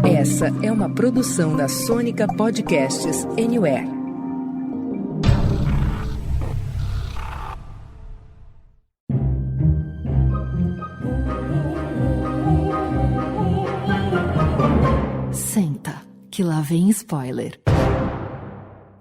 Essa é uma produção da Sônica Podcasts Anywhere. Senta, que lá vem spoiler.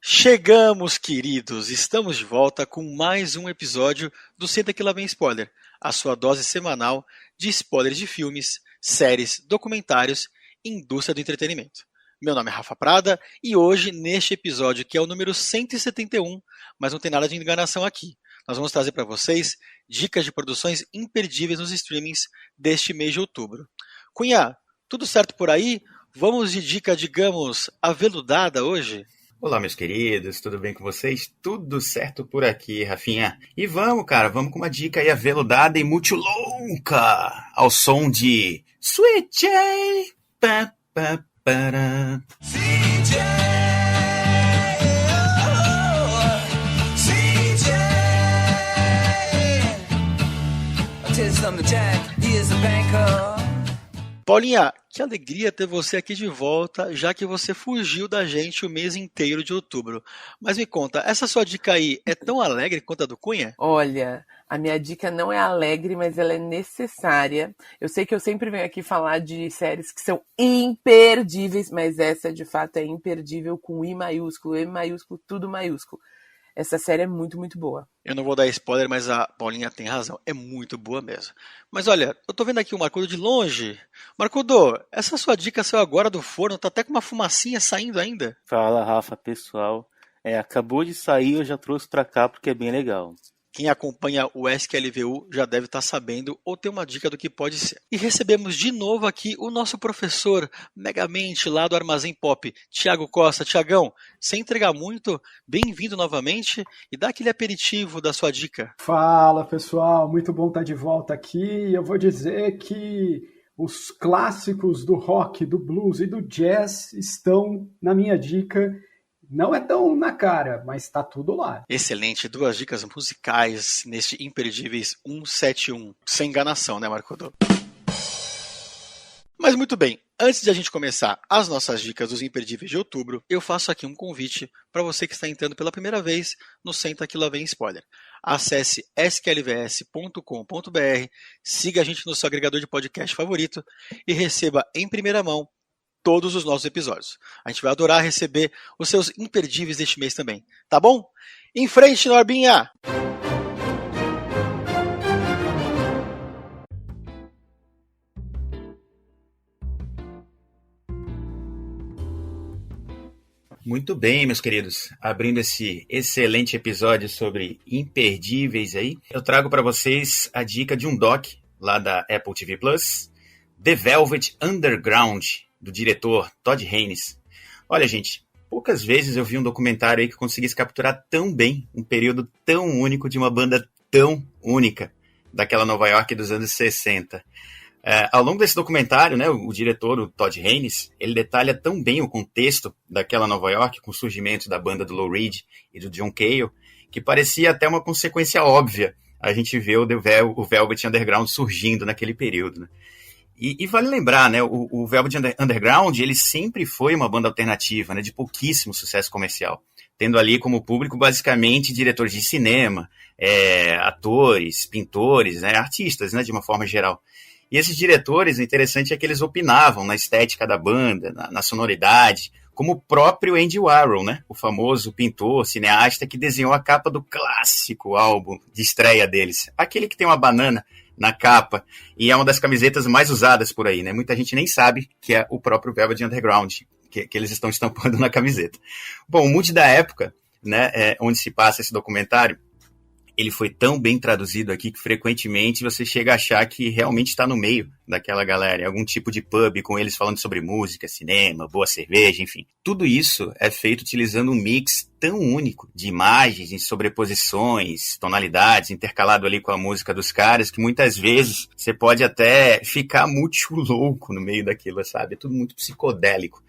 Chegamos, queridos! Estamos de volta com mais um episódio do Senta que lá vem spoiler, a sua dose semanal de spoilers de filmes, séries, documentários e indústria do entretenimento. Meu nome é Rafa Prada e hoje, neste episódio, que é o número 171, mas não tem nada de enganação aqui, nós vamos trazer para vocês dicas de produções imperdíveis nos streamings deste mês de outubro. Cunha, tudo certo por aí? Vamos de dica, digamos, aveludada hoje? Olá, meus queridos, tudo bem com vocês? Tudo certo por aqui, Rafinha. E vamos, cara, vamos com uma dica aí aveludada e muito louca, ao som de Sweet J. Pa, pa, para. CJ, CJ. I'll tell you something, Jack. He is a banker. Paulinha, que alegria ter você aqui de volta, já que você fugiu da gente o mês inteiro de outubro. Mas me conta, essa sua dica aí é tão alegre quanto a do Cunha? Olha, a minha dica não é alegre, mas ela é necessária. Eu sei que eu sempre venho aqui falar de séries que são imperdíveis, mas essa de fato é imperdível com I maiúsculo, M maiúsculo, tudo maiúsculo. Essa série é muito, muito boa. Eu não vou dar spoiler, mas a Paulinha tem razão. É muito boa mesmo. Mas olha, eu tô vendo aqui o Marcudo de longe. Marcudo, essa sua dica saiu agora do forno, tá até com uma fumacinha saindo ainda. Fala, Rafa, pessoal. Acabou de sair, eu já trouxe pra cá porque é bem legal. Quem acompanha o SQLVU já deve estar sabendo ou tem uma dica do que pode ser. E recebemos de novo aqui o nosso professor megamente lá do Armazém Pop, Thiago Costa. Thiagão, sem entregar muito, bem-vindo novamente e dá aquele aperitivo da sua dica. Fala, pessoal, muito bom estar de volta aqui. Eu vou dizer que os clássicos do rock, do blues e do jazz estão na minha dica. Não é tão na cara, mas está tudo lá. Excelente, duas dicas musicais neste Imperdíveis 171. Sem enganação, né, Marcodô? Mas muito bem, antes de a gente começar as nossas dicas dos Imperdíveis de outubro, eu faço aqui um convite para você que está entrando pela primeira vez no Senta que lá vem spoiler. Acesse sqlvs.com.br, siga a gente no seu agregador de podcast favorito e receba em primeira mão todos os nossos episódios. A gente vai adorar receber os seus imperdíveis deste mês também. Tá bom? Em frente, Norbinha! Muito bem, meus queridos. Abrindo esse excelente episódio sobre imperdíveis aí, eu trago para vocês a dica de um doc lá da Apple TV+, The Velvet Underground, do diretor Todd Haynes. Olha, gente, poucas vezes eu vi um documentário aí que conseguisse capturar tão bem um período tão único de uma banda tão única daquela Nova York dos anos 60. Ao longo desse documentário, né, o diretor, o Todd Haynes, ele detalha tão bem o contexto daquela Nova York, com o surgimento da banda do Lou Reed e do John Cale, que parecia até uma consequência óbvia a gente ver o Velvet Underground surgindo naquele período, né? E vale lembrar, né, o Velvet Underground, ele sempre foi uma banda alternativa, né, de pouquíssimo sucesso comercial, tendo ali como público basicamente diretores de cinema, atores, pintores, né, artistas, né, de uma forma geral. E esses diretores, o interessante é que eles opinavam na estética da banda, na sonoridade, como o próprio Andy Warhol, né, o famoso pintor, cineasta que desenhou a capa do clássico álbum de estreia deles, aquele que tem uma banana na capa, e é uma das camisetas mais usadas por aí, né? Muita gente nem sabe que é o próprio Velvet Underground que eles estão estampando na camiseta. Bom, o mood da época, né, onde se passa esse documentário, ele foi tão bem traduzido aqui que frequentemente você chega a achar que realmente está no meio daquela galera, algum tipo de pub com eles falando sobre música, cinema, boa cerveja, enfim. Tudo isso é feito utilizando um mix tão único de imagens, em sobreposições, tonalidades, intercalado ali com a música dos caras, que muitas vezes você pode até ficar muito louco no meio daquilo, sabe? É tudo muito psicodélico.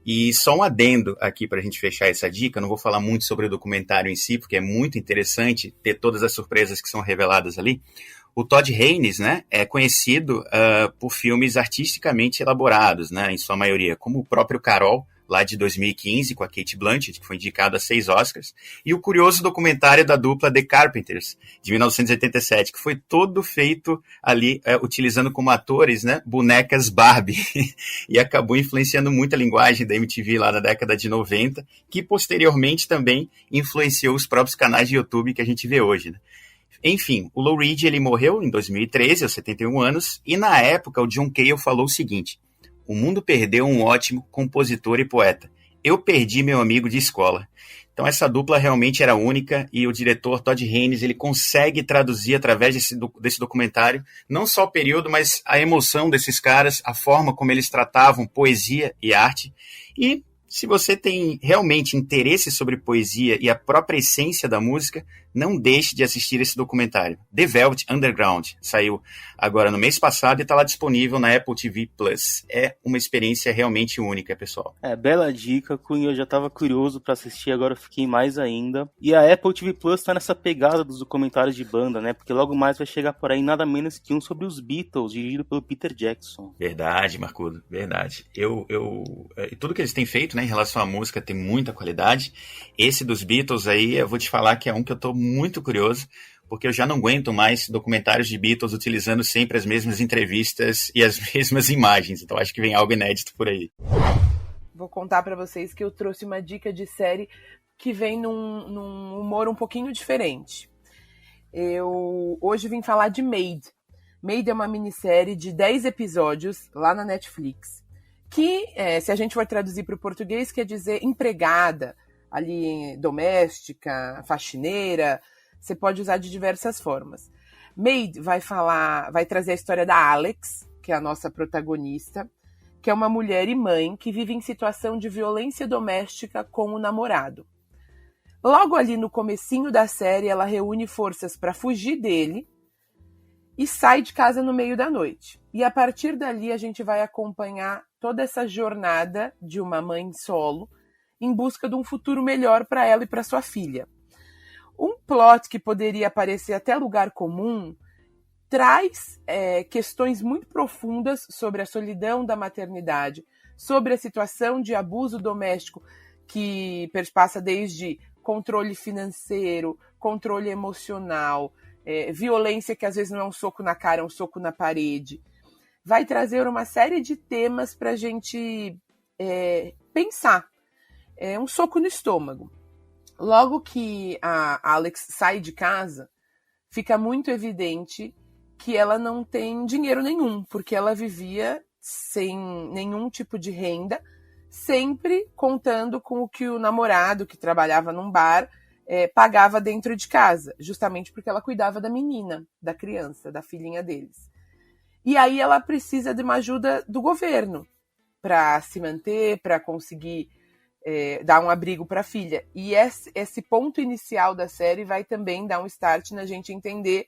E só um adendo aqui para a gente fechar essa dica, não vou falar muito sobre o documentário em si, porque é muito interessante ter todas as surpresas que são reveladas ali. O Todd Haynes, né, é conhecido por filmes artisticamente elaborados, né, em sua maioria, como o próprio Carol, lá de 2015, com a Cate Blanchett, que foi indicado a 6 Oscars, e o curioso documentário da dupla The Carpenters, de 1987, que foi todo feito ali, utilizando como atores, né, bonecas Barbie, e acabou influenciando muito a linguagem da MTV lá na década de 90, que posteriormente também influenciou os próprios canais de YouTube que a gente vê hoje, né. Enfim, o Lou Reed, ele morreu em 2013, aos 71 anos, e na época o John Cale falou o seguinte: o mundo perdeu um ótimo compositor e poeta. Eu perdi meu amigo de escola. Então essa dupla realmente era única e o diretor Todd Haynes, ele consegue traduzir através desse documentário não só o período, mas a emoção desses caras, a forma como eles tratavam poesia e arte. E se você tem realmente interesse sobre poesia e a própria essência da música, não deixe de assistir esse documentário. The Velvet Underground saiu agora no mês passado e está lá disponível na Apple TV Plus. É uma experiência realmente única, pessoal. Bela dica, Cunha. Eu já estava curioso para assistir, agora eu fiquei mais ainda. E a Apple TV Plus está nessa pegada dos documentários de banda, né? Porque logo mais vai chegar por aí nada menos que um sobre os Beatles, dirigido pelo Peter Jackson. Verdade, Marcudo, verdade. Tudo que eles têm feito, né, em relação à música tem muita qualidade. Esse dos Beatles aí, eu vou te falar que é um que eu tô muito curioso, porque eu já não aguento mais documentários de Beatles utilizando sempre as mesmas entrevistas e as mesmas imagens. Então acho que vem algo inédito por aí. Vou contar pra vocês que eu trouxe uma dica de série que vem num humor um pouquinho diferente. Eu hoje vim falar de Maid. Maid é uma minissérie de 10 episódios lá na Netflix, que, se a gente for traduzir para o português, quer dizer empregada, ali doméstica, faxineira. Você pode usar de diversas formas. Maid vai trazer a história da Alex, que é a nossa protagonista, que é uma mulher e mãe que vive em situação de violência doméstica com o namorado. Logo ali no comecinho da série, ela reúne forças para fugir dele e sai de casa no meio da noite. E a partir dali a gente vai acompanhar toda essa jornada de uma mãe solo em busca de um futuro melhor para ela e para sua filha. Um plot que poderia parecer até lugar comum traz questões muito profundas sobre a solidão da maternidade, sobre a situação de abuso doméstico que perpassa desde controle financeiro, controle emocional, violência que às vezes não é um soco na cara, é um soco na parede. Vai trazer uma série de temas para a gente pensar. É um soco no estômago. Logo que a Alex sai de casa, fica muito evidente que ela não tem dinheiro nenhum, porque ela vivia sem nenhum tipo de renda, sempre contando com o que o namorado, que trabalhava num bar, pagava dentro de casa, justamente porque ela cuidava da menina, da criança, da filhinha deles. E aí ela precisa de uma ajuda do governo para se manter, para conseguir dar um abrigo para a filha. E esse ponto inicial da série vai também dar um start na gente entender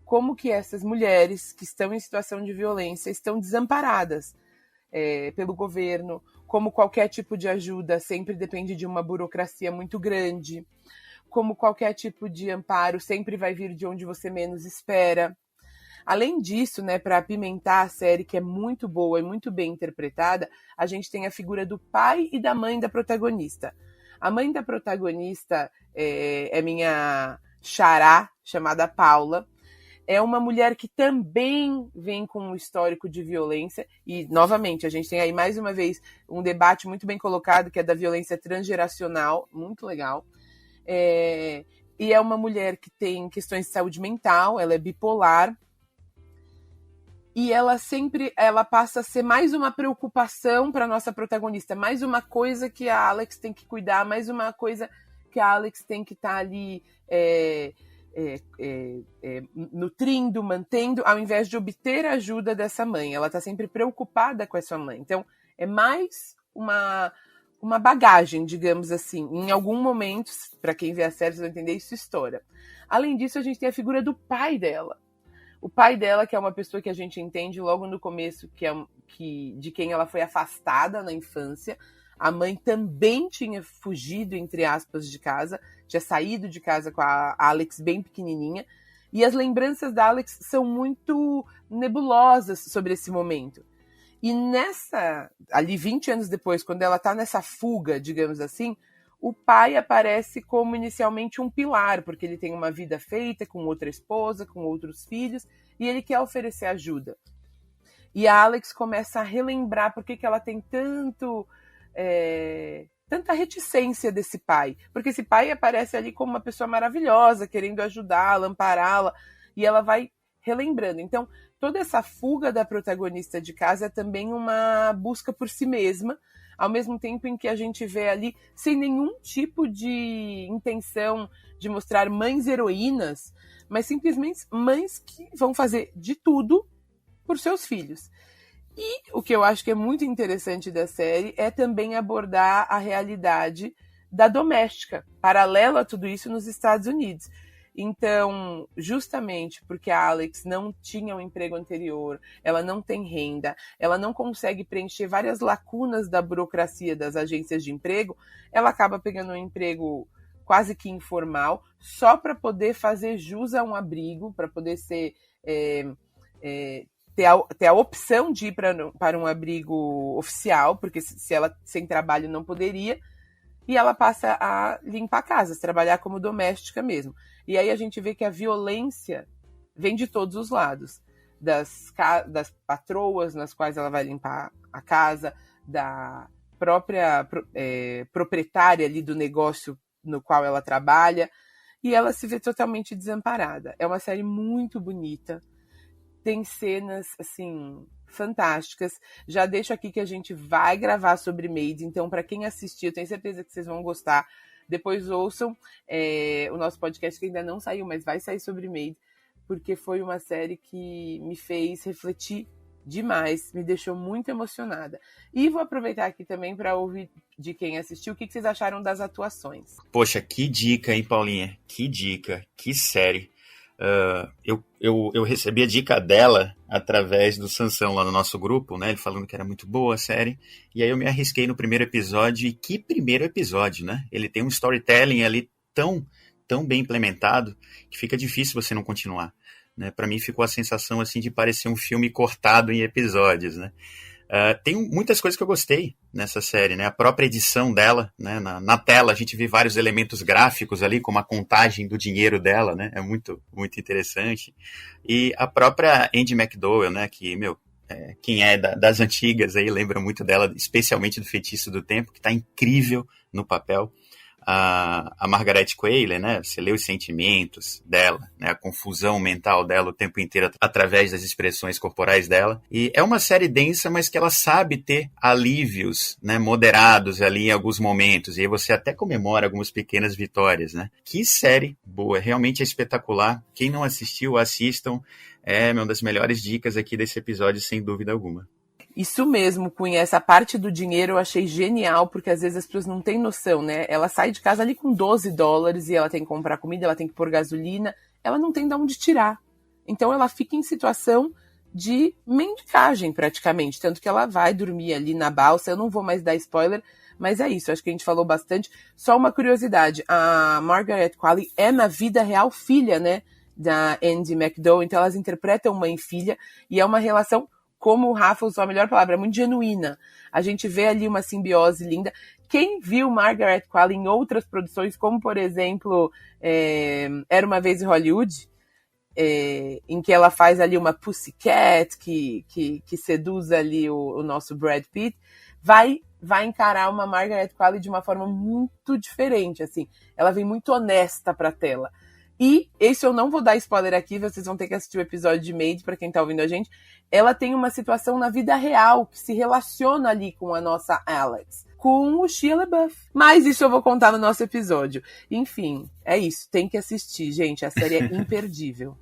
como que essas mulheres que estão em situação de violência estão desamparadas pelo governo, como qualquer tipo de ajuda sempre depende de uma burocracia muito grande, como qualquer tipo de amparo sempre vai vir de onde você menos espera. Além disso, né, para apimentar a série, que é muito boa e muito bem interpretada, a gente tem a figura do pai e da mãe da protagonista. A mãe da protagonista é minha xará, chamada Paula. É uma mulher que também vem com um histórico de violência. E, novamente, a gente tem aí, mais uma vez, um debate muito bem colocado, que é da violência transgeracional, muito legal. E é uma mulher que tem questões de saúde mental, ela é bipolar. E ela passa a ser mais uma preocupação para a nossa protagonista, mais uma coisa que a Alex tem que cuidar, mais uma coisa que a Alex tem que estar ali nutrindo, mantendo, ao invés de obter a ajuda dessa mãe. Ela está sempre preocupada com essa mãe. Então, é mais uma bagagem, digamos assim. Em algum momento, para quem vê a série, vocês vão entender, isso estoura. Além disso, a gente tem a figura do pai dela. O pai dela, que é uma pessoa que a gente entende logo no começo de quem ela foi afastada na infância. A mãe também tinha fugido, entre aspas, de casa, tinha saído de casa com a Alex bem pequenininha. E as lembranças da Alex são muito nebulosas sobre esse momento. E ali 20 anos depois, quando ela está nessa fuga, digamos assim, o pai aparece como inicialmente um pilar, porque ele tem uma vida feita com outra esposa, com outros filhos, e ele quer oferecer ajuda. E a Alex começa a relembrar por que ela tem tanta reticência desse pai. Porque esse pai aparece ali como uma pessoa maravilhosa, querendo ajudá-la, ampará-la, e ela vai relembrando. Então, toda essa fuga da protagonista de casa é também uma busca por si mesma, ao mesmo tempo em que a gente vê ali, sem nenhum tipo de intenção de mostrar mães heroínas, mas simplesmente mães que vão fazer de tudo por seus filhos. E o que eu acho que é muito interessante da série é também abordar a realidade da doméstica, paralela a tudo isso nos Estados Unidos. Então, justamente porque a Alex não tinha um emprego anterior, ela não tem renda, ela não consegue preencher várias lacunas da burocracia das agências de emprego, ela acaba pegando um emprego quase que informal, só para poder fazer jus a um abrigo, para poder ser, ter a opção de ir para um abrigo oficial, porque se ela sem trabalho não poderia, e ela passa a limpar casas, trabalhar como doméstica mesmo. E aí a gente vê que a violência vem de todos os lados. Das patroas nas quais ela vai limpar a casa, da própria proprietária ali do negócio no qual ela trabalha, e ela se vê totalmente desamparada. É uma série muito bonita, tem cenas, assim, fantásticas. Já deixo aqui que a gente vai gravar sobre Maid, então para quem assistiu, tenho certeza que vocês vão gostar. Depois ouçam o nosso podcast, que ainda não saiu, mas vai sair sobre Maid, porque foi uma série que me fez refletir demais, me deixou muito emocionada. E vou aproveitar aqui também para ouvir de quem assistiu o que vocês acharam das atuações. Poxa, que dica, hein, Paulinha? Que dica, que série. Eu recebi a dica dela através do Sansão lá no nosso grupo, né? Ele falando que era muito boa a série. E aí eu me arrisquei no primeiro episódio. E que primeiro episódio, né? Ele tem um storytelling ali tão bem implementado que fica difícil você não continuar, né? Para mim ficou a sensação assim de parecer um filme cortado em episódios, né? Tem muitas coisas que eu gostei nessa série, né? A própria edição dela, né? Na tela a gente vê vários elementos gráficos ali, como a contagem do dinheiro dela, né? É muito, muito interessante. E a própria Andie MacDowell, né? Que, quem é das antigas aí lembra muito dela, especialmente do Feitiço do Tempo, que está incrível no papel. A Margaret Qualley, né? Você lê os sentimentos dela, né? A confusão mental dela o tempo inteiro através das expressões corporais dela. E é uma série densa, mas que ela sabe ter alívios, né? Moderados ali em alguns momentos. E aí você até comemora algumas pequenas vitórias, né? Que série boa, realmente é espetacular. Quem não assistiu, assistam. É uma das melhores dicas aqui desse episódio, sem dúvida alguma. Isso mesmo, Cunha, essa parte do dinheiro eu achei genial, porque às vezes as pessoas não têm noção, né? Ela sai de casa ali com $12 e ela tem que comprar comida, ela tem que pôr gasolina, ela não tem de onde tirar. Então ela fica em situação de mendigagem praticamente, tanto que ela vai dormir ali na balsa. Eu não vou mais dar spoiler, mas é isso, acho que a gente falou bastante. Só uma curiosidade, a Margaret Qualley é na vida real filha, né, da Andie MacDowell, então elas interpretam mãe e filha, e é uma relação, como o Rafa usou a melhor palavra, é muito genuína. A gente vê ali uma simbiose linda. Quem viu Margaret Qualley em outras produções, como por exemplo, Era Uma Vez em Hollywood, em que ela faz ali uma Pussycat que seduz ali o nosso Brad Pitt, vai encarar uma Margaret Qualley de uma forma muito diferente, assim. Ela vem muito honesta pra tela. E esse eu não vou dar spoiler aqui, vocês vão ter que assistir o episódio de Maid, pra quem tá ouvindo a gente. Ela tem uma situação na vida real que se relaciona ali com a nossa Alex, com o Shia LaBeouf. Mas isso eu vou contar no nosso episódio. Enfim, é isso, tem que assistir, gente, a série é imperdível.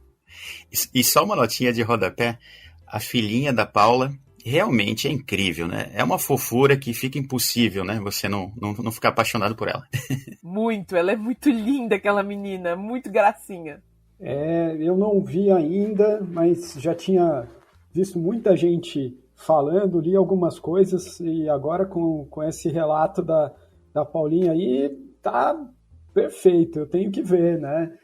E só uma notinha de rodapé, a filhinha da Paula realmente é incrível, né? É uma fofura que fica impossível, né? Você não ficar apaixonado por ela. Muito, ela é muito linda, aquela menina, muito gracinha. Eu não vi ainda, mas já tinha visto muita gente falando, li algumas coisas, e agora com esse relato da Paulinha aí, tá perfeito, eu tenho que ver, né?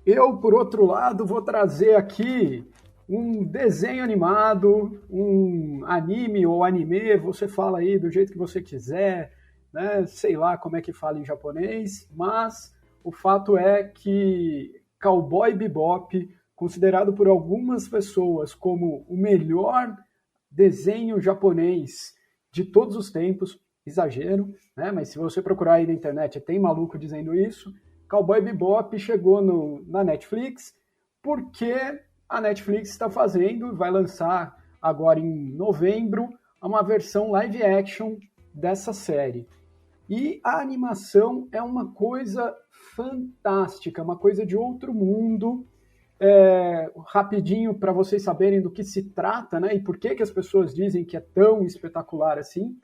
Eu, por outro lado, vou trazer aqui um desenho animado, um anime ou anime, você fala aí do jeito que você quiser, né? Sei lá como é que fala em japonês, mas o fato é que Cowboy Bebop, considerado por algumas pessoas como o melhor desenho japonês de todos os tempos, exagero, né? Mas se você procurar aí na internet, tem maluco dizendo isso. Cowboy Bebop chegou na Netflix porque a Netflix está fazendo, vai lançar agora em novembro, uma versão live action dessa série. E a animação é uma coisa fantástica, uma coisa de outro mundo. Rapidinho para vocês saberem do que se trata, né? E por que as pessoas dizem que é tão espetacular assim.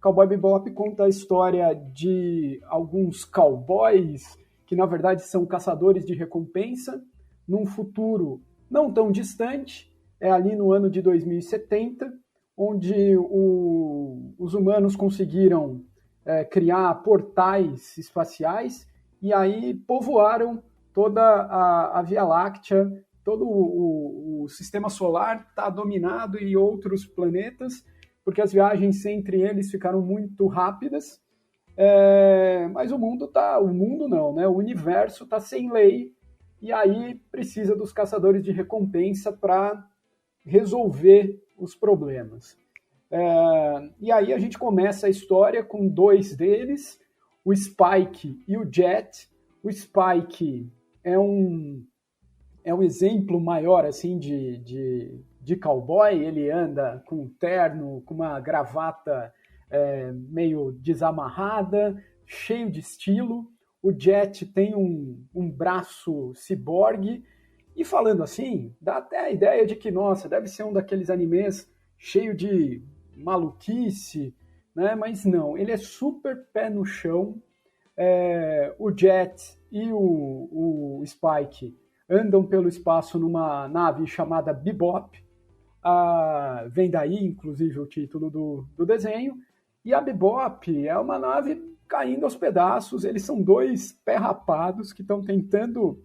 Cowboy Bebop conta a história de alguns cowboys que na verdade são caçadores de recompensa num futuro não tão distante, ali no ano de 2070, onde os humanos conseguiram criar portais espaciais e aí povoaram toda a Via Láctea, todo o sistema solar está dominado e outros planetas, porque as viagens entre eles ficaram muito rápidas, mas o universo está sem lei, e aí precisa dos caçadores de recompensa para resolver os problemas. E aí a gente começa a história com dois deles, o Spike e o Jet. O Spike é um exemplo maior assim de cowboy. Ele anda com um terno, com uma gravata meio desamarrada, cheio de estilo. O Jet tem um braço ciborgue, e falando assim, dá até a ideia de que, nossa, deve ser um daqueles animes cheio de maluquice, né? Mas não, ele é super pé no chão. O Jet e o Spike andam pelo espaço numa nave chamada Bebop, vem daí, inclusive, o título do desenho, e a Bebop é uma nave caindo aos pedaços. Eles são dois pé rapados que estão tentando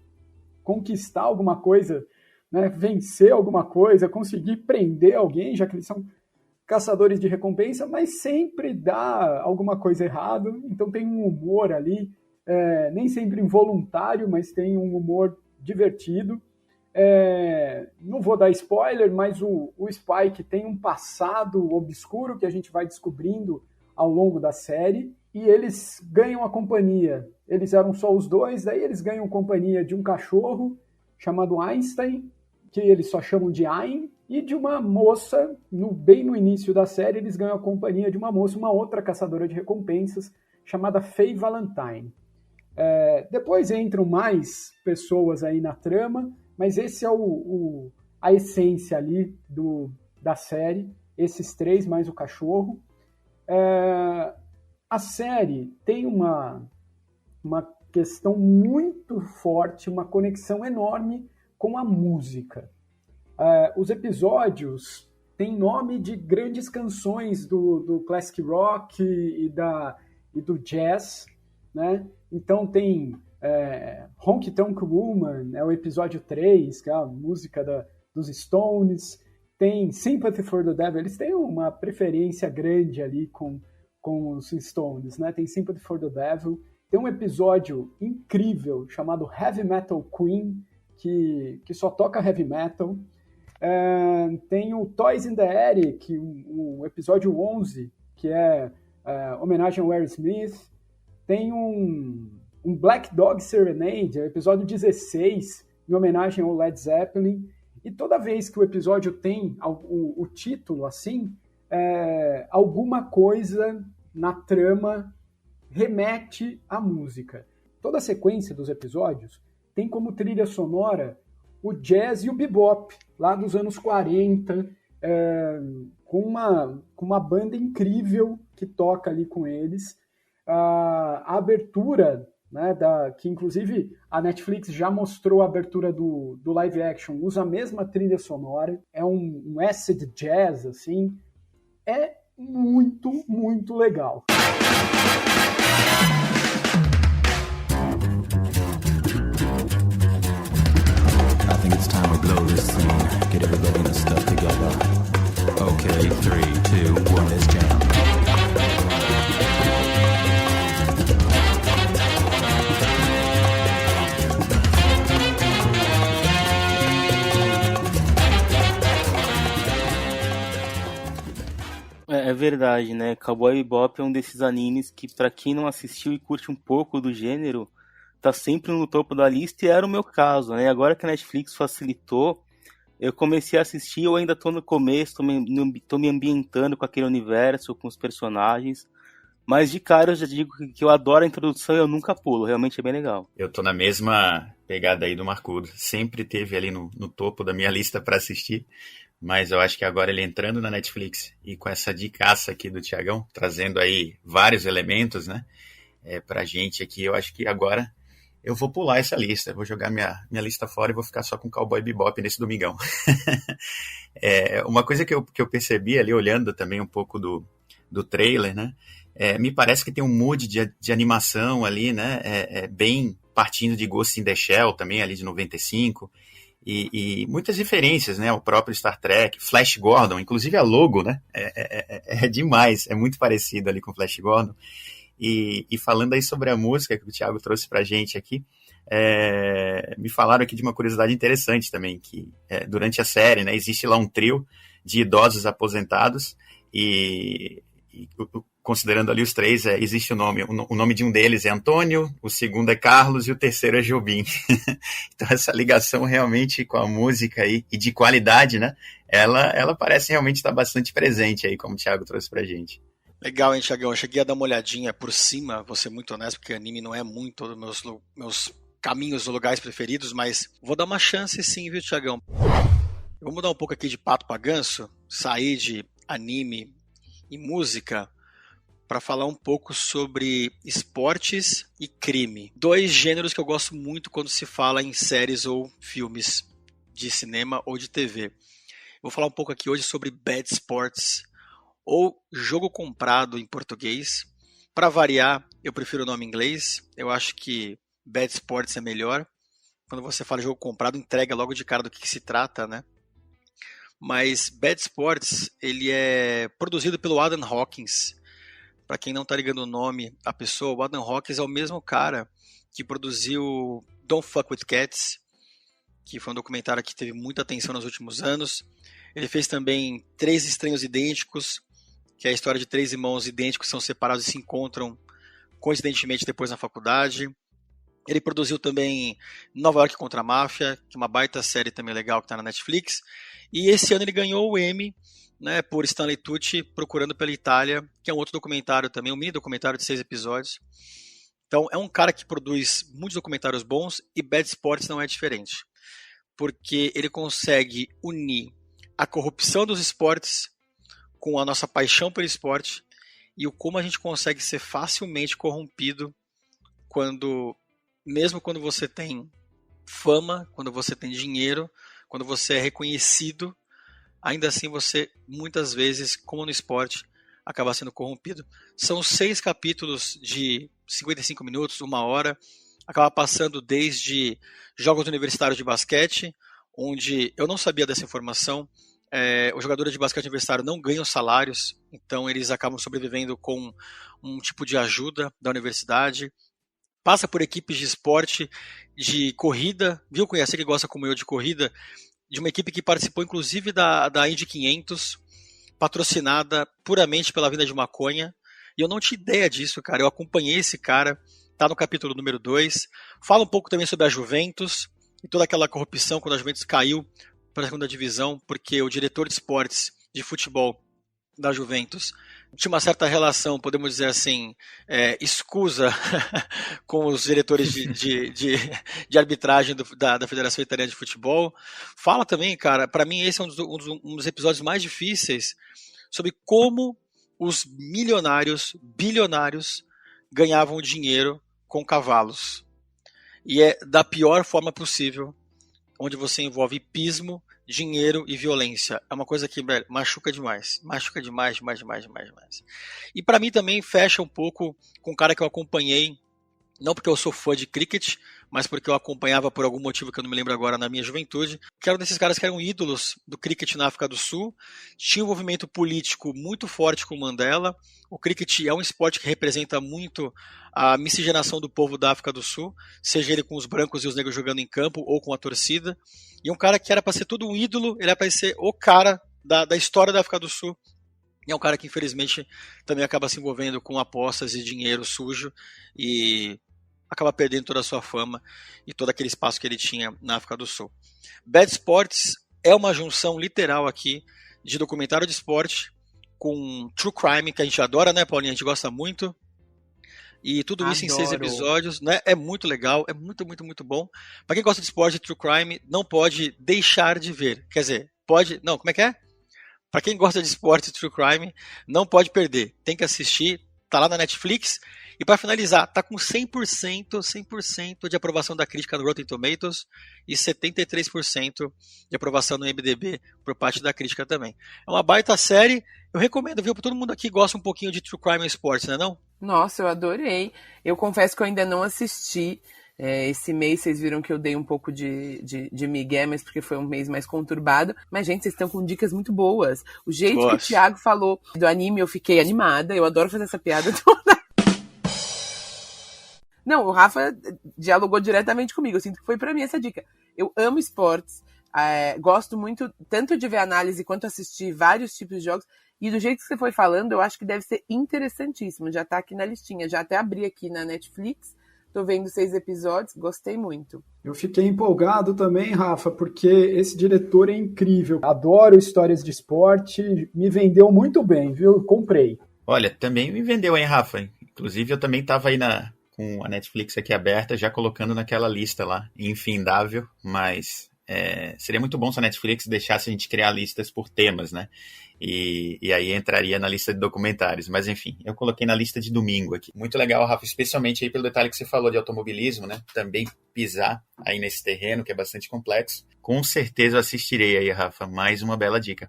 conquistar alguma coisa, né, vencer alguma coisa, conseguir prender alguém, já que eles são caçadores de recompensa, mas sempre dá alguma coisa errada. Então tem um humor ali, nem sempre involuntário, mas tem um humor divertido. Não vou dar spoiler, mas o Spike tem um passado obscuro que a gente vai descobrindo ao longo da série, e eles ganham a companhia. Eles eram só os dois, daí eles ganham companhia de um cachorro chamado Einstein, que eles só chamam de Ein, e de uma moça, bem no início da série, eles ganham a companhia de uma moça, uma outra caçadora de recompensas, chamada Faye Valentine. Depois entram mais pessoas aí na trama, mas esse é a essência ali da série, esses três mais o cachorro. A série tem uma questão muito forte, uma conexão enorme com a música. Os episódios têm nome de grandes canções do classic rock e do jazz, né? Então tem Honky Tonk Woman, é o episódio 3, que é a música dos Stones. Tem Sympathy for the Devil, eles têm uma preferência grande ali com os Stones, né? Tem Sympathy for the Devil. Tem um episódio incrível chamado Heavy Metal Queen, que só toca heavy metal. Tem o Toys in the Attic, o episódio 11, que é homenagem ao Aerosmith. Tem um Black Dog Serenade, o episódio 16, em homenagem ao Led Zeppelin. E toda vez que o episódio tem o título assim, alguma coisa na trama remete à música. Toda a sequência dos episódios tem como trilha sonora o jazz e o bebop, lá dos anos 40, com uma banda incrível que toca ali com eles. A abertura, né, que inclusive a Netflix já mostrou a abertura do live action, usa a mesma trilha sonora, é um acid jazz, assim, é muito, muito legal. it's time we blow this scene. Get everybody in the stuff together. Okay, 3, 2, 1, let's jam. É verdade, né? Cowboy Bebop é um desses animes que, pra quem não assistiu e curte um pouco do gênero, tá sempre no topo da lista, e era o meu caso, né? Agora que a Netflix facilitou, eu comecei a assistir, eu ainda tô no começo, tô me ambientando com aquele universo, com os personagens, mas de cara eu já digo que eu adoro a introdução e eu nunca pulo, realmente é bem legal. Eu tô na mesma pegada aí do Marcudo. Sempre teve ali no topo da minha lista para assistir, mas eu acho que agora ele entrando na Netflix e com essa dicaça aqui do Thiagão, trazendo aí vários elementos, né, pra gente aqui, eu acho que agora eu vou pular essa lista, vou jogar minha lista fora e vou ficar só com Cowboy Bebop nesse domingão. Uma coisa que eu percebi ali, olhando também um pouco do trailer, né, me parece que tem um mood de animação ali, né, bem partindo de Ghost in the Shell também, ali de 95, e muitas referências, né, ao próprio Star Trek, Flash Gordon, inclusive a logo, né, é demais, é muito parecido ali com Flash Gordon. E falando aí sobre a música que o Thiago trouxe pra gente aqui, me falaram aqui de uma curiosidade interessante também, que durante a série, né, existe lá um trio de idosos aposentados e considerando ali os três, existe o nome de um deles é Antônio, o segundo é Carlos e o terceiro é Jobim. Então essa ligação realmente com a música aí, e de qualidade, né, ela parece realmente estar bastante presente aí, como o Thiago trouxe pra gente. Legal, hein, Thiagão? Eu cheguei a dar uma olhadinha por cima, vou ser muito honesto, porque anime não é muito dos meus caminhos ou lugares preferidos, mas vou dar uma chance sim, viu, Thiagão? Vou mudar um pouco aqui de pato pra ganso, sair de anime e música para falar um pouco sobre esportes e crime. 2 gêneros que eu gosto muito quando se fala em séries ou filmes de cinema ou de TV. Vou falar um pouco aqui hoje sobre Bad Sports, ou Jogo Comprado em português. Para variar, eu prefiro o nome em inglês. Eu acho que Bad Sports é melhor. Quando você fala Jogo Comprado, entrega logo de cara do que se trata, né? Mas Bad Sports, ele é produzido pelo Adam Hawkins. Para quem não está ligando o nome à pessoa, o Adam Hawkins é o mesmo cara que produziu Don't Fuck With Cats, que foi um documentário que teve muita atenção nos últimos anos. Ele fez também 3 Estranhos Idênticos, que é a história de 3 irmãos idênticos que são separados e se encontram coincidentemente depois na faculdade. Ele produziu também Nova York contra a Máfia, que é uma baita série também legal que está na Netflix. E esse ano ele ganhou o Emmy, né, por Stanley Tucci, Procurando pela Itália, que é um outro documentário também, um mini documentário de 6 episódios. Então é um cara que produz muitos documentários bons, e Bad Sports não é diferente, porque ele consegue unir a corrupção dos esportes com a nossa paixão pelo esporte e o como a gente consegue ser facilmente corrompido mesmo quando você tem fama, quando você tem dinheiro, quando você é reconhecido, ainda assim você muitas vezes, como no esporte, acaba sendo corrompido. São 6 capítulos de 55 minutos, 1 hora, acaba passando desde jogos universitários de basquete, onde eu não sabia dessa informação. Os jogadores de basquete universitário não ganham salários, então eles acabam sobrevivendo com um tipo de ajuda da universidade. Passa por equipes de esporte, de corrida, viu? Conhece que gosta como eu de corrida, de uma equipe que participou inclusive da Indy 500, patrocinada puramente pela venda de maconha, e eu não tinha ideia disso, cara. Eu acompanhei esse cara, tá no capítulo número 2, fala um pouco também sobre a Juventus e toda aquela corrupção quando a Juventus caiu para a segunda divisão, porque o diretor de esportes de futebol da Juventus tinha uma certa relação, podemos dizer assim, escusa com os diretores de arbitragem da Federação Italiana de Futebol. Fala também, cara, para mim esse é um dos episódios mais difíceis, sobre como os bilionários ganhavam dinheiro com cavalos. E é da pior forma possível, onde você envolve hipismo, dinheiro e violência. É uma coisa que, velho, machuca demais. Machuca demais. E pra mim também fecha um pouco com um cara que eu acompanhei, não porque eu sou fã de cricket, mas porque eu acompanhava por algum motivo que eu não me lembro agora na minha juventude, que era um desses caras que eram ídolos do cricket na África do Sul, tinha um movimento político muito forte com Mandela. O cricket é um esporte que representa muito a miscigenação do povo da África do Sul, seja ele com os brancos e os negros jogando em campo ou com a torcida. E um cara que era para ser todo um ídolo, ele era para ser o cara da história da África do Sul. E é um cara que, infelizmente, também acaba se envolvendo com apostas e dinheiro sujo e acaba perdendo toda a sua fama e todo aquele espaço que ele tinha na África do Sul. Bad Sports é uma junção literal aqui de documentário de esporte com true crime, que a gente adora, né, Paulinha? A gente gosta muito. E tudo isso em 6 episódios, né? É muito legal, é muito, muito, muito bom. Para quem gosta de esporte e true crime, não pode deixar de ver. Quer dizer, pode... Não, como é que é? Para quem gosta de esporte e true crime, não pode perder. Tem que assistir, tá lá na Netflix. E para finalizar, tá com 100% de aprovação da crítica no Rotten Tomatoes e 73% de aprovação no IMDb por parte da crítica também. É uma baita série, eu recomendo, viu, para todo mundo aqui que gosta um pouquinho de true crime e esportes, né não? Nossa, eu adorei. Eu confesso que eu ainda não assisti. Esse mês vocês viram que eu dei um pouco de migué, mas porque foi um mês mais conturbado. Mas, gente, vocês estão com dicas muito boas. O jeito que o Thiago falou do anime, eu fiquei animada. Eu adoro fazer essa piada toda. Não, o Rafa dialogou diretamente comigo. Eu sinto que foi pra mim essa dica. Eu amo esportes. Gosto muito tanto de ver análise quanto assistir vários tipos de jogos. E do jeito que você foi falando, eu acho que deve ser interessantíssimo. Já tá aqui na listinha. Já até abri aqui na Netflix. Tô vendo 6 episódios, gostei muito. Eu fiquei empolgado também, Rafa, porque esse diretor é incrível. Adoro histórias de esporte, me vendeu muito bem, viu? Comprei. Olha, também me vendeu, hein, Rafa? Inclusive, eu também tava aí com a Netflix aqui aberta, já colocando naquela lista lá, infindável, mas seria muito bom se a Netflix deixasse a gente criar listas por temas, né? E aí entraria na lista de documentários. Mas enfim, eu coloquei na lista de domingo aqui. Muito legal, Rafa, especialmente aí pelo detalhe que você falou de automobilismo, né? Também pisar aí nesse terreno, que é bastante complexo. Com certeza eu assistirei aí, Rafa. Mais uma bela dica.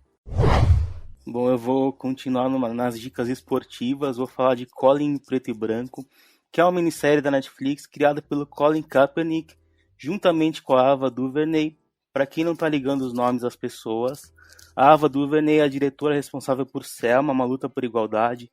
Bom, eu vou continuar nas dicas esportivas. Vou falar de Colin em Preto e Branco, que é uma minissérie da Netflix criada pelo Colin Kaepernick, juntamente com a Ava DuVernay. Para quem não tá ligando os nomes das pessoas, a Ava DuVernay é a diretora responsável por Selma, Uma Luta por Igualdade,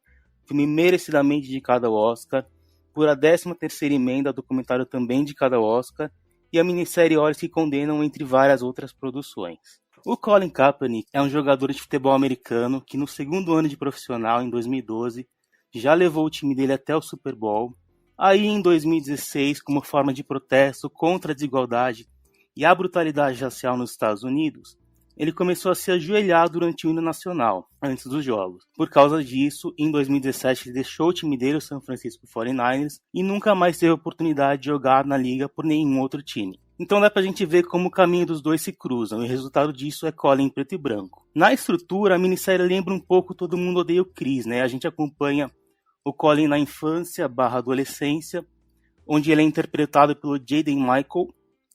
filme merecidamente indicado ao Oscar, por A 13ª Emenda, documentário também indicado ao Oscar, e a minissérie Olhos que Condenam, entre várias outras produções. O Colin Kaepernick é um jogador de futebol americano que no segundo ano de profissional, em 2012, já levou o time dele até o Super Bowl. Aí, em 2016, como forma de protesto contra a desigualdade e a brutalidade racial nos Estados Unidos, ele começou a se ajoelhar durante o hino nacional, antes dos jogos. Por causa disso, em 2017, ele deixou o time dele, o San Francisco 49ers, e nunca mais teve a oportunidade de jogar na liga por nenhum outro time. Então dá pra gente ver como o caminho dos dois se cruzam, e o resultado disso é Colin em Preto e Branco. Na estrutura, a minissérie lembra um pouco Todo Mundo Odeia o Chris, né? A gente acompanha o Colin na infância / adolescência, onde ele é interpretado pelo Jaden Michael,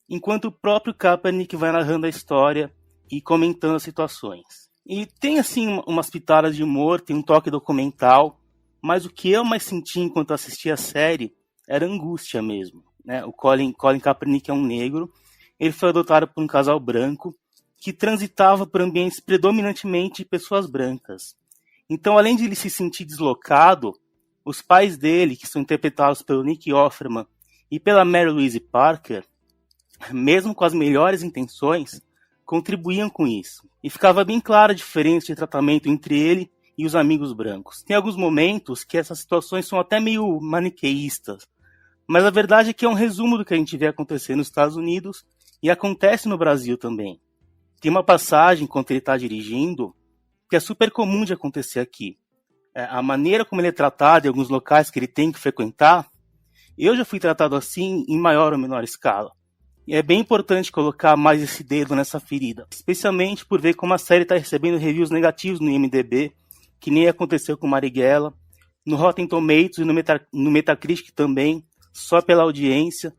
enquanto o próprio Kaepernick vai narrando a história e comentando as situações. E tem, assim, umas pitadas de humor, tem um toque documental, mas o que eu mais senti enquanto assistia a série era angústia mesmo, né? O Colin Kaepernick é um negro, ele foi adotado por um casal branco que transitava por ambientes predominantemente de pessoas brancas. Então, além de ele se sentir deslocado, os pais dele, que são interpretados pelo Nick Offerman e pela Mary Louise Parker, mesmo com as melhores intenções, contribuíam com isso. E ficava bem clara a diferença de tratamento entre ele e os amigos brancos. Tem alguns momentos que essas situações são até meio maniqueístas, mas a verdade é que é um resumo do que a gente vê acontecer nos Estados Unidos e acontece no Brasil também. Tem uma passagem, enquanto ele está dirigindo, que é super comum de acontecer aqui. A maneira como ele é tratado em alguns locais que ele tem que frequentar, eu já fui tratado assim em maior ou menor escala. E é bem importante colocar mais esse dedo nessa ferida, especialmente por ver como a série está recebendo reviews negativos no IMDb, que nem aconteceu com Marighella, no Rotten Tomatoes e no Metacritic também, só pela audiência.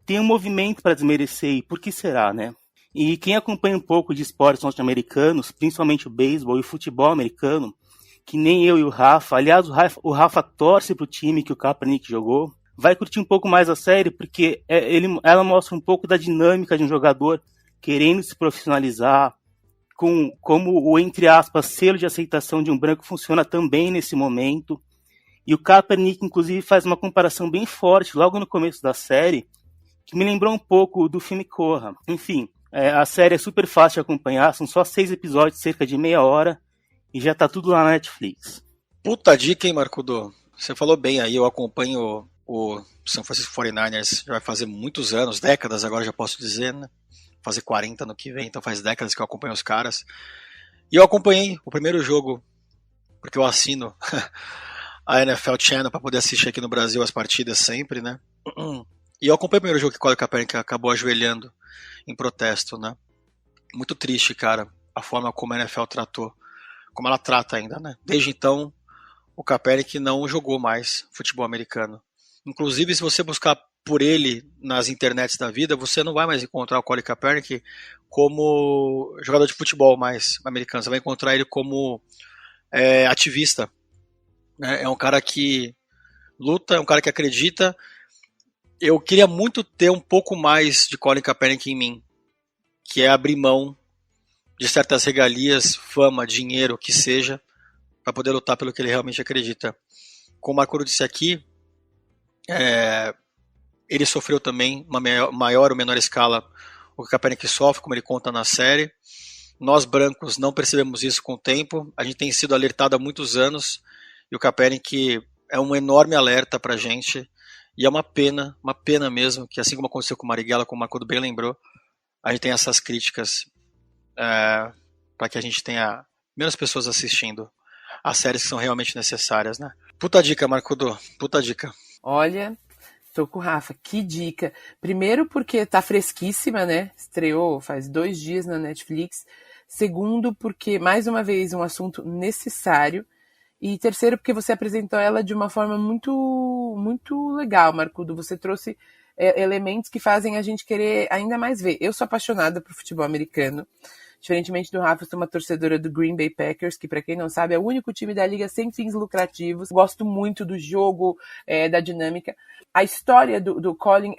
Tem um movimento para desmerecer, e por que será, né? E quem acompanha um pouco de esportes norte-americanos, principalmente o beisebol e o futebol americano, que nem eu e o Rafa, aliás, o Rafa torce pro time que o Kaepernick jogou, vai curtir um pouco mais a série, porque ela mostra um pouco da dinâmica de um jogador querendo se profissionalizar, como o, entre aspas, selo de aceitação de um branco funciona também nesse momento. E o Kaepernick, inclusive, faz uma comparação bem forte logo no começo da série, que me lembrou um pouco do filme Corra. Enfim, a série é super fácil de acompanhar, são só 6 episódios, cerca de meia hora, e já tá tudo lá na Netflix. Puta dica, hein, Marcudo? Você falou bem aí, eu acompanho o San Francisco 49ers, já vai fazer muitos anos, décadas agora já posso dizer, né? Fazer 40 no que vem, então faz décadas que eu acompanho os caras. E eu acompanhei o primeiro jogo, porque eu assino a NFL Channel para poder assistir aqui no Brasil as partidas sempre, né? E eu acompanhei o primeiro jogo que o Colin Kaepernick acabou ajoelhando em protesto, né? Muito triste, cara, a forma como a NFL tratou, como ela trata ainda, né? Desde então, o Kaepernick não jogou mais futebol americano. Inclusive, se você buscar por ele nas internets da vida, você não vai mais encontrar o Colin Kaepernick como jogador de futebol mais americano. Você vai encontrar ele como ativista. É um cara que luta, é um cara que acredita. Eu queria muito ter um pouco mais de Colin Kaepernick em mim, que é abrir mão de certas regalias, fama, dinheiro, que seja, para poder lutar pelo que ele realmente acredita. Como o Marco disse aqui, ele sofreu também uma maior ou menor escala o que o Kaepernick sofre, como ele conta na série. Nós brancos não percebemos isso com o tempo, a gente tem sido alertado há muitos anos, e o Kaepernick é um enorme alerta pra gente, e é uma pena mesmo, que assim como aconteceu com o Marighella, como o Marco bem lembrou, a gente tem essas críticas para que a gente tenha menos pessoas assistindo as séries que são realmente necessárias, né? Puta dica, Marcudo, puta dica. Olha, tô com o Rafa, que dica. Primeiro porque tá fresquíssima, né? Estreou faz 2 dias na Netflix. Segundo porque, mais uma vez, um assunto necessário. E terceiro porque você apresentou ela de uma forma muito, muito legal, Marcudo. Você trouxe elementos que fazem a gente querer ainda mais ver. Eu sou apaixonada por futebol americano. Diferentemente do Rafa, eu sou uma torcedora do Green Bay Packers, que pra quem não sabe é o único time da liga sem fins lucrativos. Gosto muito do jogo, da dinâmica. A história do Colin,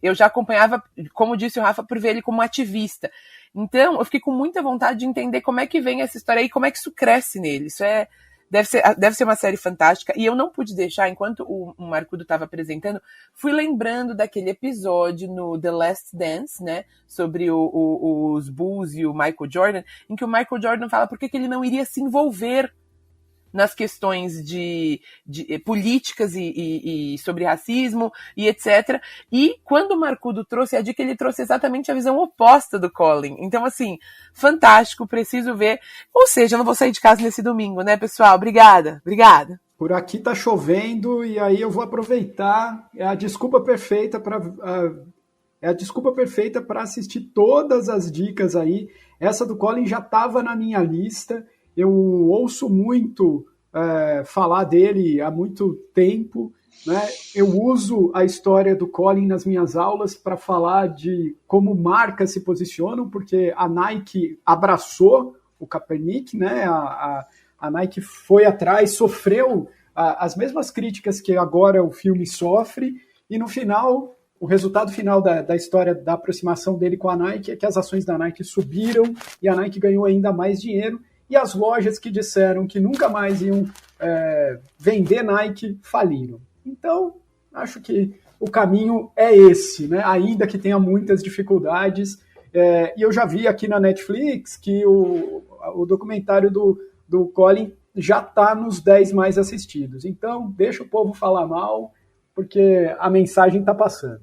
eu já acompanhava, como disse o Rafa, por ver ele como ativista. Então, eu fiquei com muita vontade de entender como é que vem essa história e como é que isso cresce nele. Isso deve ser uma série fantástica. E eu não pude deixar, enquanto o Marcudo estava apresentando, fui lembrando daquele episódio no The Last Dance, né? Sobre os Bulls e o Michael Jordan, em que o Michael Jordan fala por que ele não iria se envolver nas questões de políticas e sobre racismo e etc. E quando o Marcudo trouxe a dica, ele trouxe exatamente a visão oposta do Colin. Então, assim, fantástico, preciso ver. Ou seja, eu não vou sair de casa nesse domingo, né, pessoal? Obrigada. Por aqui tá chovendo e aí eu vou aproveitar. É a desculpa perfeita para assistir todas as dicas aí. Essa do Colin já estava na minha lista. Eu ouço muito falar dele há muito tempo, né? Eu uso a história do Colin nas minhas aulas para falar de como marcas se posicionam, porque a Nike abraçou o Kaepernick, né? A Nike foi atrás, sofreu as mesmas críticas que agora o filme sofre, e no final, o resultado final da história da aproximação dele com a Nike é que as ações da Nike subiram e a Nike ganhou ainda mais dinheiro. E as lojas que disseram que nunca mais iam vender Nike faliram. Então, acho que o caminho é esse, né? Ainda que tenha muitas dificuldades. E eu já vi aqui na Netflix que o documentário do Colin já está nos 10 mais assistidos. Então, deixa o povo falar mal, porque a mensagem está passando.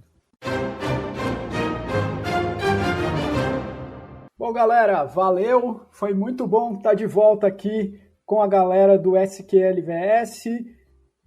Bom, galera, valeu. Foi muito bom estar de volta aqui com a galera do SQLVS.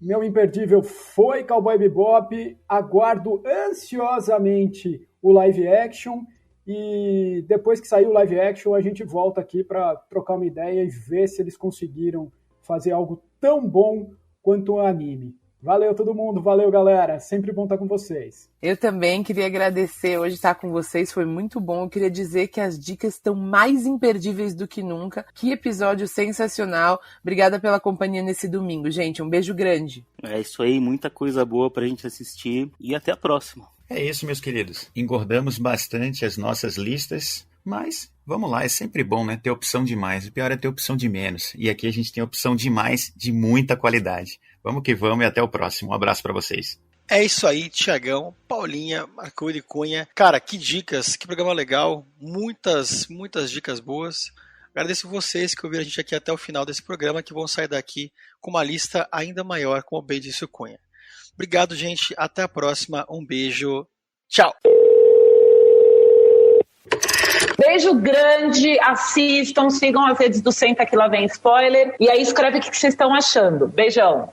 Meu imperdível foi Cowboy Bebop. Aguardo ansiosamente o live action. E depois que sair o live action, a gente volta aqui para trocar uma ideia e ver se eles conseguiram fazer algo tão bom quanto o anime. Valeu todo mundo, valeu galera, sempre bom estar com vocês. Eu também queria agradecer hoje estar com vocês, foi muito bom. Eu queria dizer que as dicas estão mais imperdíveis do que nunca. Que episódio sensacional. Obrigada pela companhia nesse domingo, gente. Um beijo grande. É isso aí, muita coisa boa pra gente assistir e até a próxima. É isso, meus queridos. Engordamos bastante as nossas listas, mas vamos lá, é sempre bom, né? Ter opção demais. O pior é ter opção de menos. E aqui a gente tem opção demais, de muita qualidade. Vamos que vamos e até o próximo. Um abraço pra vocês. É isso aí, Tiagão, Paulinha, Marconi Cunha. Cara, que dicas, que programa legal. Muitas dicas boas. Agradeço vocês que ouviram a gente aqui até o final desse programa, que vão sair daqui com uma lista ainda maior, como bem disse o Cunha. Obrigado, gente. Até a próxima. Um beijo. Tchau. Beijo grande, assistam, sigam as redes do Senta Que Lá Vem Spoiler e aí escreve o que vocês estão achando. Beijão.